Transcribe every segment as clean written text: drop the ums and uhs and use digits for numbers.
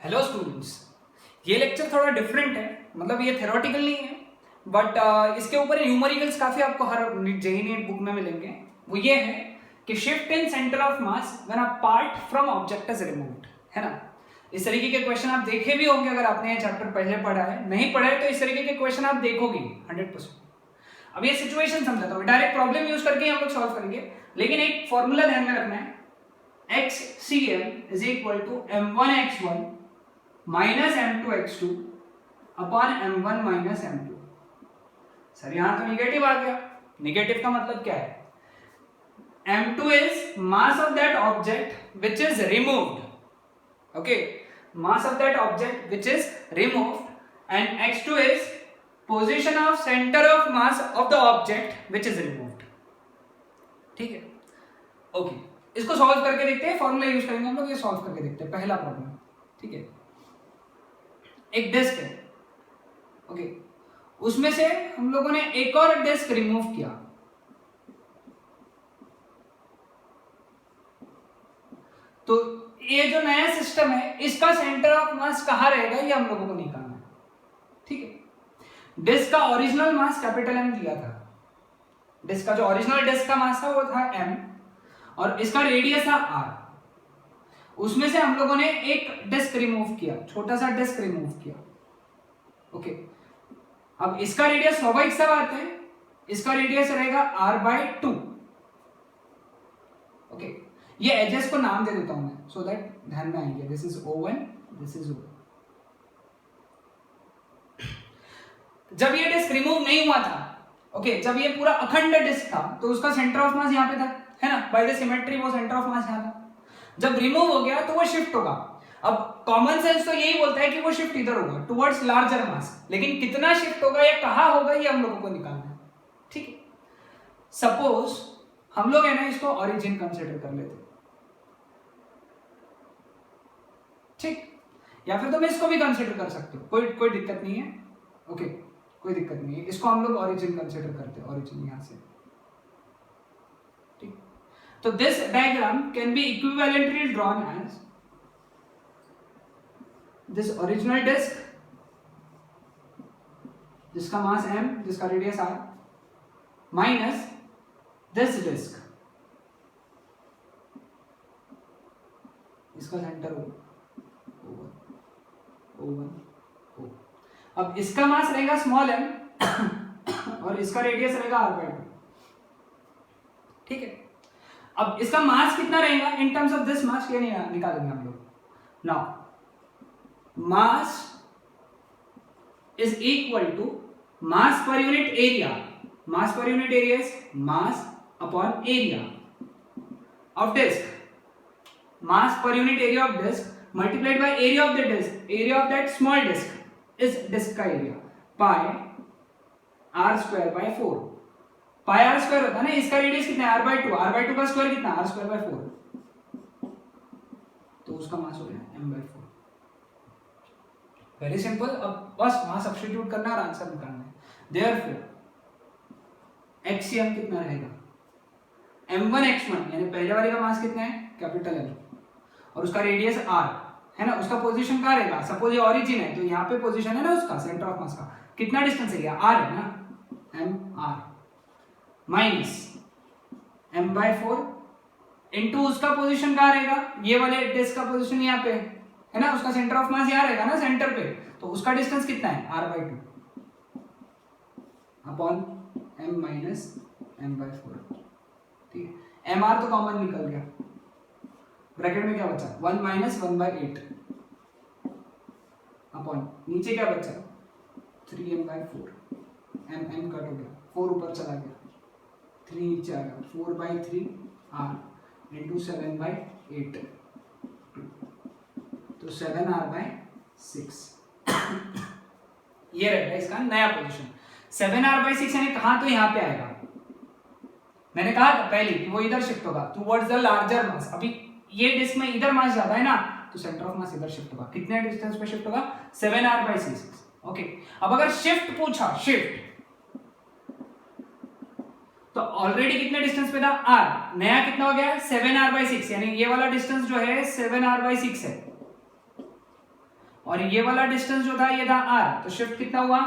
Hello students, ये lecture थोड़ा different है। मतलब ये थ्योरेटिकल नहीं है, बट इसके ऊपर न्यूमेरिकल्स काफी आपको हर जेईई नीट बुक में मिलेंगे। वो ये है कि shift in centre of mass when a part from object is removed, है ना। इस तरीके के क्वेश्चन आप देखे भी होंगे अगर आपने ये चैप्टर पहले पढ़ा है। नहीं पढ़ा है तो इस तरीके के क्वेश्चन आप देखोगे 100%। अब ये सिचुएशन समझाता हूँ, डायरेक्ट प्रॉब्लम यूज करके हम लोग सॉल्व करेंगे, लेकिन एक फॉर्मूला ध्यान में रखना है। XCM is equal to M1x1 minus M2x2 upon M1 minus M2। Sir यहां तो निगेटिव आ गया। निगेटिव का मतलब क्या है? M2 is mass of that object which is removed. Okay, mass of that object which is removed, and X2 is position of center of mass of the object which is removed. ठीक है, okay. इसको solve करके देखते हैं, formula use करेंगे हम लोग। ये सॉल्व करके देखते हैं पहला प्रॉब्लम। ठीक है, एक डिस्क है, ओके। उसमें से हम लोगों ने एक और डिस्क रिमूव किया, तो ये जो नया सिस्टम है इसका सेंटर ऑफ मास कहां रहेगा ये हम लोगों को निकालना है। ठीक है, डिस्क का ओरिजिनल मास कैपिटल M दिया था। डिस्क का जो ओरिजिनल डिस्क का मास था वो था M, और इसका रेडियस था R। उसमें से हम लोगों ने एक डिस्क रिमूव किया, छोटा सा डिस्क रिमूव किया, ओके। अब इसका रेडियस स्वाभाविक सा बात है, इसका रेडियस रहेगा R/2। ओके, ये एजेस को नाम दे देता हूं मैं, सो दैट ध्यान में आएंगे। This is O1, this is O1। जब ये डिस्क रिमूव नहीं हुआ था, ओके, जब ये पूरा अखंड डिस्क था तो उसका सेंटर ऑफ मास यहां पे था, है ना। बाय द सिमेट्री वो सेंटर ऑफ मास यहां था। जब रिमूव हो गया तो वो शिफ्ट होगा। अब कॉमन सेंस तो यही बोलता है कि वो शिफ्ट इधर होगा टुवर्ड्स लार्जर मास, लेकिन कितना शिफ्ट होगा या कहां होगा ये हम लोगों को निकालना है। ठीक है, सपोज हम लोग है ना इसको ओरिजिन कंसीडर कर लेते, ठीक, या फिर तुम इसको भी कंसीडर कर सकते हो, कोई दिक्कत नहीं है। ओके, कोई दिक्कत नहीं है, इसको हम लोग ओरिजिन कंसीडर करते हैं, ओरिजिन यहां से। ठीक, तो this diagram can be equivalently drawn as this original disk जिसका मास M, जिसका radius R, minus this disk, इसका सेंटर O1। अब इसका मास रहेगा स्मॉल m और इसका रेडियस रहेगा R/2। ठीक है, अब इसका मास कितना रहेगा in terms of this mass, ये नहीं निकालेंगे हम लोग। Now mass is equal to mass per unit area. Mass per unit area is mass upon area of disk. Mass per unit area of disk multiplied by area of the disk. Area of that small disk is disk का area, pi r square by 4। pi r square होता है ना, इसका radius कितना है R/2, R/2 का square कितना R square by 4, तो उसका मास हो गया M/4। Very simple. अब बस वहां सब्स्टिट्यूट करना और आंसर निकालना है। देयरफॉर एक्सियम कितना रहेगा M1x1, यानी पहले वाले का मास कितना है कैपिटल M, और उसका रेडियस R है ना। उसका पोजीशन कहां रहेगा? सपोज ये ओरिजिन है तो यहाँ पे पोजीशन है ना उसका सेंटर ऑफ मास का, कितना डिस्टेंस है R है ना, MR माइनस M/4 इनटू उसका पोजीशन कहां रहेगा, ये वाले डिस्क का पोजीशन यहाँ पे है ना, उसका सेंटर ऑफ मास यहाँ रहेगा ना सेंटर पे, तो उसका डिस्टेंस कितना है R/2 upon M minus M/4। ठीक है, MR तो कॉमन निकल गया, ब्रैकेट में क्या बचा 1 माइनस 1/8 अपॉन नीचे क्या बचा 3M/4। M कट हो गया, 4 ऊपर चला गया, 3 नीचे आ गया, 4/3 R इंटू 7/8, तो 7R/6 ये रहेगा इसका नया पोजीशन। 7R/6 यानी कहां, तो यहां पे आएगा। मैंने कहा था पहले कि वो इधर शिफ्ट होगा टुवर्ड्स द लार्जर मास। अभी ये डिस्क में इधर मास ज्यादा है ना, तो सेंटर ऑफ मास इधर शिफ्ट होगा। कितने डिस्टेंस पे शिफ्ट होगा 7R/6। ओके, अब अगर शिफ्ट पूछा, शिफ्ट तो ऑलरेडी कितने डिस्टेंस पे था R, नया कितना हो गया 7R/6, यानी ये वाला डिस्टेंस जो है 7R/6 है। और ये वाला डिस्टेंस जो था ये था r, तो शिफ्ट कितना हुआ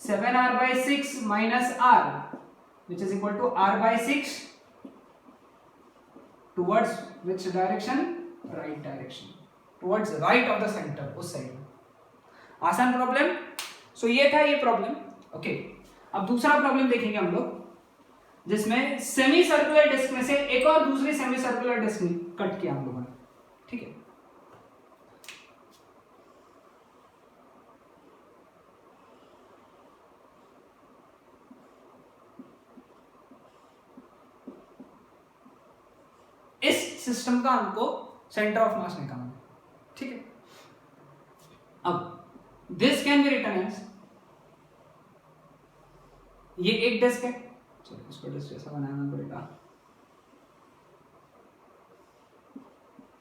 7r/6 minus r which is equal to r/6 towards which direction, right direction, towards right of the centre, उस साइड। आसान प्रॉब्लम। सो ये था ये प्रॉब्लम। ओके, अब दूसरा प्रॉब्लम देखेंगे हम लोग, जिसमें सेमी सर्कुलर डिस्क में से एक और दूसरी सेमी सर्कुलर डिस्क कट किया हम लोगों ने। ठीक है, इस सिस्टम का हमको सेंटर ऑफ मास निकालना है। ठीक है, अब this can be written as, ये एक डिस्क है, चलो इसको डिस्क जैसा बनाना पड़ेगा,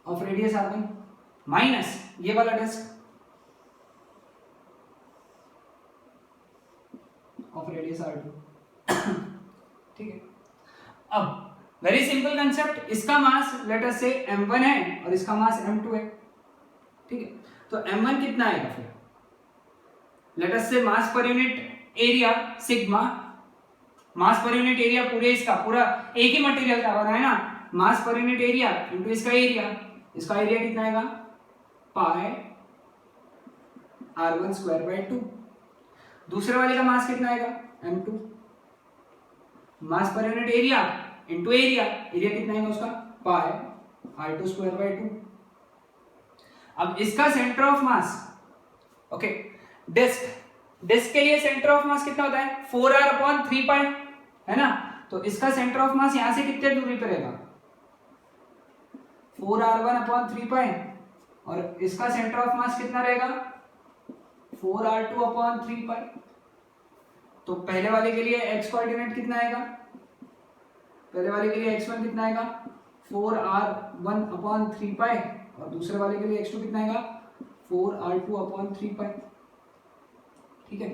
ऑफ रेडियस r1 माइनस ये वाला डिस्क ऑफ रेडियस r2। ठीक है, अब वेरी सिंपल कंसेप्ट, इसका मास लेट अस से m1 है और इसका मास m2 है। ठीक है, तो m1 कितना आएगा फिर, लेट अस से मास पर यूनिट एरिया सिग्मा, मास पर यूनिट एरिया पूरे इसका पूरा एक ही मटेरियल का बना है ना, मास पर यूनिट एरिया इनटू इसका एरिया, इसका एरिया कितना आएगा पाई r1 स्क्वायर बाय 2। दूसरे वाले का मास कितना आएगा m2, मास पर unit area into area, area कितना आएगा उसका पाई r2 स्क्वायर बाय 2। अब इसका centre of mass, okay, disk के लिए सेंटर ऑफ मास कितना होता है 4r/3π, है ना, तो इसका सेंटर ऑफ मास यहां से कितने दूरी पे रहेगा 4r1/3π, और इसका सेंटर ऑफ मास कितना रहेगा 4r2/3π। तो पहले वाले के लिए x कोऑर्डिनेट कितना आएगा, पहले वाले के लिए x1 कितना आएगा 4r1/3π, और दूसरे वाले के लिए x2 कितना आएगा 4r2/3π। ठीक है,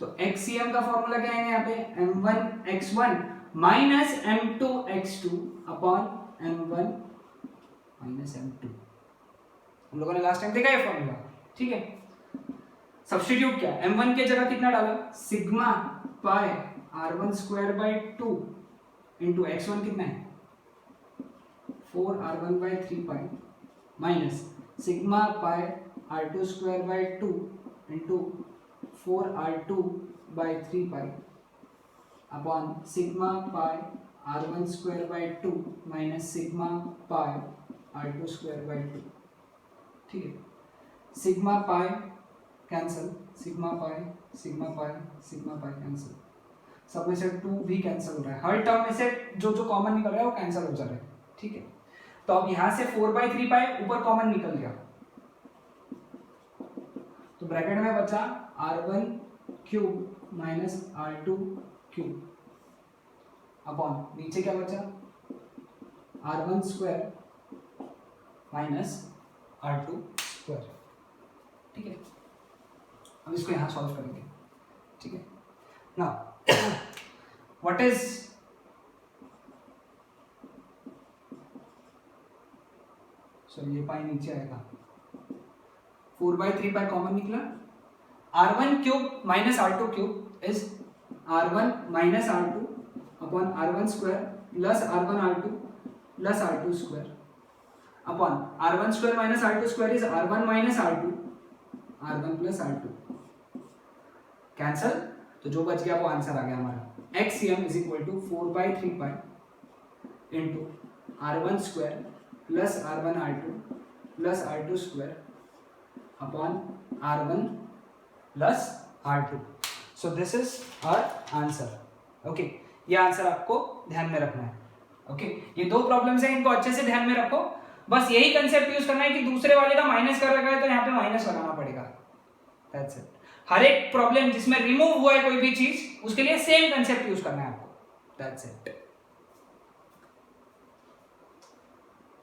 तो XCM का फॉर्मूला क्या आएगा यहाँ पे m1x1 minus m2x2 upon m1 minus m2। हम लोगों ने लास्ट टाइम देखा है फॉर्मूला। ठीक है, सब्स्टिट्यूट किया, m1 के जगह कितना डाला sigma pi r1 square by 2 into x1 कितना है 4r1/3π minus sigma pi r2 square by 2 into 4r2/3π upon sigma pi r1 square by 2 minus sigma pi r2 square by 2। ठीक है, sigma pi cancel, sigma pi sigma pi sigma pi cancel, सब में से 2 भी cancel हो रहा है, हर term में से जो जो कॉमन निकल रहा है वो कैंसिल हो जा रहा है। ठीक है, तो अब यहां से 4/3π ऊपर कॉमन निकल गया, तो ब्रैकेट में बचा r1 cube minus r2 cube upon नीचे क्या बचा r1 square minus r2 square. ठीक है, अब इसको यहां सॉल्व करेंगे। ठीक है, नाउ व्हाट इज सॉरी ये पाई नीचे आएगा, 4/3π कॉमन निकला, r1 cube minus r2 cube is r1 minus r2 upon r1 square plus r1 r2 plus r2 square upon r1 square minus r2 square is r1 minus r2 r1 plus r2 cancel, तो जो बच गया वो answer आ गया हमारा XCM is equal to 4/3π into r1 square plus r1 r2 plus r2 square upon r1 plus r2। So this is our answer. Okay, ये answer आपको ध्यान में रखना है। ओके, ये दो प्रॉब्लम्स हैं, इनको अच्छे से ध्यान में रखो, बस यही कंसेप्ट यूज करना है कि दूसरे वाले का माइनस कर रखा है तो यहाँ पे माइनस लगाना पड़ेगा, दैट्स इट। हर एक प्रॉब्लम जिसमें रिमूव हुआ है कोई भी चीज उसके लिए सेम कंसेप्ट यूज करना है आपको, दैट्स इट।